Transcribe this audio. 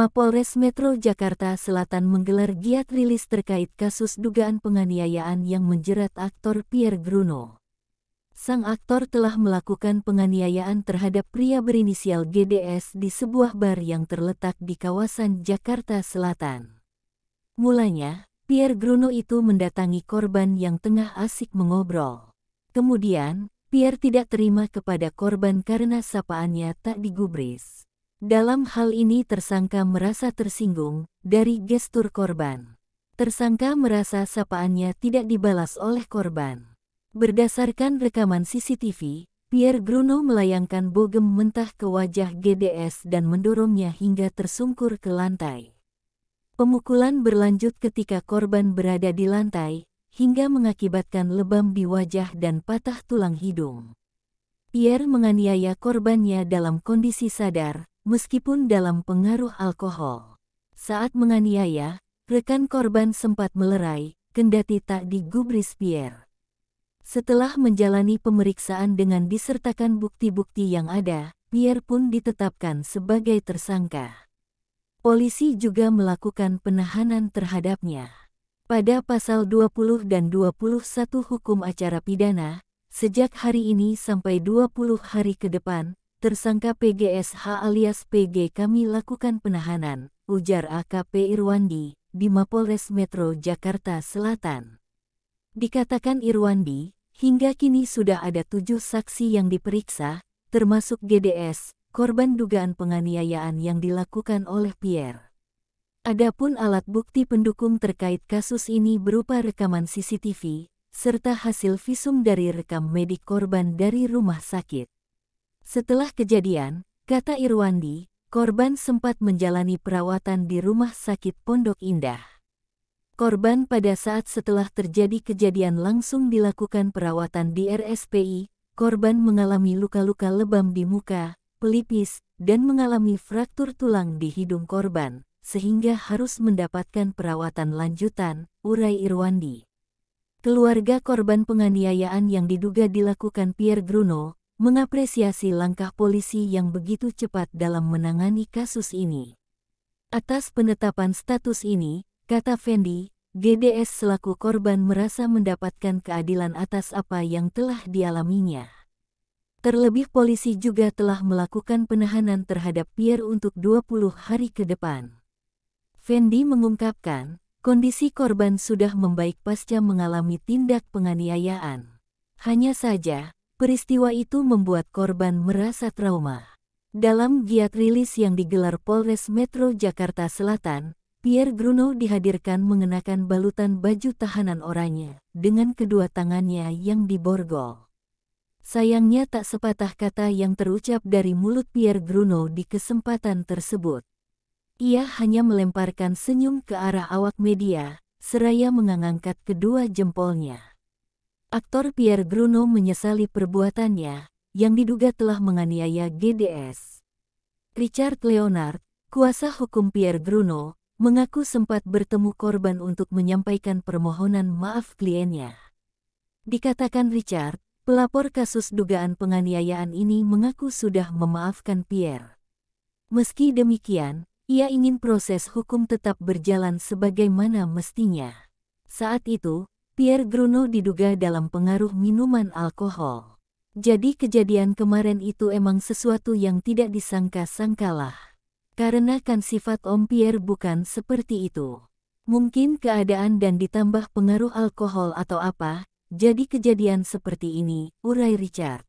Mapolres Metro Jakarta Selatan menggelar giat rilis terkait kasus dugaan penganiayaan yang menjerat aktor Pierre Gruno. Sang aktor telah melakukan penganiayaan terhadap pria berinisial GDS di sebuah bar yang terletak di kawasan Jakarta Selatan. Mulanya, Pierre Gruno itu mendatangi korban yang tengah asik mengobrol. Kemudian, Pierre tidak terima kepada korban karena sapaannya tak digubris. Dalam hal ini tersangka merasa tersinggung dari gestur korban. Tersangka merasa sapaannya tidak dibalas oleh korban. Berdasarkan rekaman CCTV, Pierre Gruno melayangkan bogem mentah ke wajah GDS dan mendorongnya hingga tersungkur ke lantai. Pemukulan berlanjut ketika korban berada di lantai, hingga mengakibatkan lebam di wajah dan patah tulang hidung. Pierre menganiaya korbannya dalam kondisi sadar, meskipun dalam pengaruh alkohol. Saat menganiaya, rekan korban sempat melerai, kendati tak digubris Pierre. Setelah menjalani pemeriksaan dengan disertakan bukti-bukti yang ada, Pierre pun ditetapkan sebagai tersangka. Polisi juga melakukan penahanan terhadapnya. Pada pasal 20 dan 21 Hukum Acara Pidana, sejak hari ini sampai 20 hari ke depan, tersangka PGSH alias PG kami lakukan penahanan, ujar AKP Irwandi, di Mapolres Metro Jakarta Selatan. Dikatakan Irwandi, hingga kini sudah ada 7 saksi yang diperiksa, termasuk GDS, korban dugaan penganiayaan yang dilakukan oleh Pierre. Adapun alat bukti pendukung terkait kasus ini berupa rekaman CCTV, serta hasil visum dari rekam medik korban dari rumah sakit. Setelah kejadian, kata Irwandi, korban sempat menjalani perawatan di Rumah Sakit Pondok Indah. Korban pada saat setelah terjadi kejadian langsung dilakukan perawatan di RSPI, korban mengalami luka-luka lebam di muka, pelipis, dan mengalami fraktur tulang di hidung korban, sehingga harus mendapatkan perawatan lanjutan, urai Irwandi. Keluarga korban penganiayaan yang diduga dilakukan Pierre Gruno, mengapresiasi langkah polisi yang begitu cepat dalam menangani kasus ini. Atas penetapan status ini, kata Fendi, GDS selaku korban merasa mendapatkan keadilan atas apa yang telah dialaminya. Terlebih polisi juga telah melakukan penahanan terhadap Pierre untuk 20 hari ke depan. Fendi mengungkapkan, kondisi korban sudah membaik pasca mengalami tindak penganiayaan. Hanya saja, peristiwa itu membuat korban merasa trauma. Dalam giat rilis yang digelar Polres Metro Jakarta Selatan, Pierre Gruno dihadirkan mengenakan balutan baju tahanan oranye, dengan kedua tangannya yang diborgol. Sayangnya tak sepatah kata yang terucap dari mulut Pierre Gruno di kesempatan tersebut. Ia hanya melemparkan senyum ke arah awak media, seraya mengangkat kedua jempolnya. Aktor Pierre Gruno menyesali perbuatannya, yang diduga telah menganiaya GDS. Richard Leonard, kuasa hukum Pierre Gruno, mengaku sempat bertemu korban untuk menyampaikan permohonan maaf kliennya. Dikatakan Richard, pelapor kasus dugaan penganiayaan ini mengaku sudah memaafkan Pierre. Meski demikian, ia ingin proses hukum tetap berjalan sebagaimana mestinya. Saat itu, Pierre Gruno diduga dalam pengaruh minuman alkohol. Jadi kejadian kemarin itu emang sesuatu yang tidak disangka-sangkalah. Karena kan sifat Om Pierre bukan seperti itu. Mungkin keadaan dan ditambah pengaruh alkohol atau apa, jadi kejadian seperti ini, urai Richard.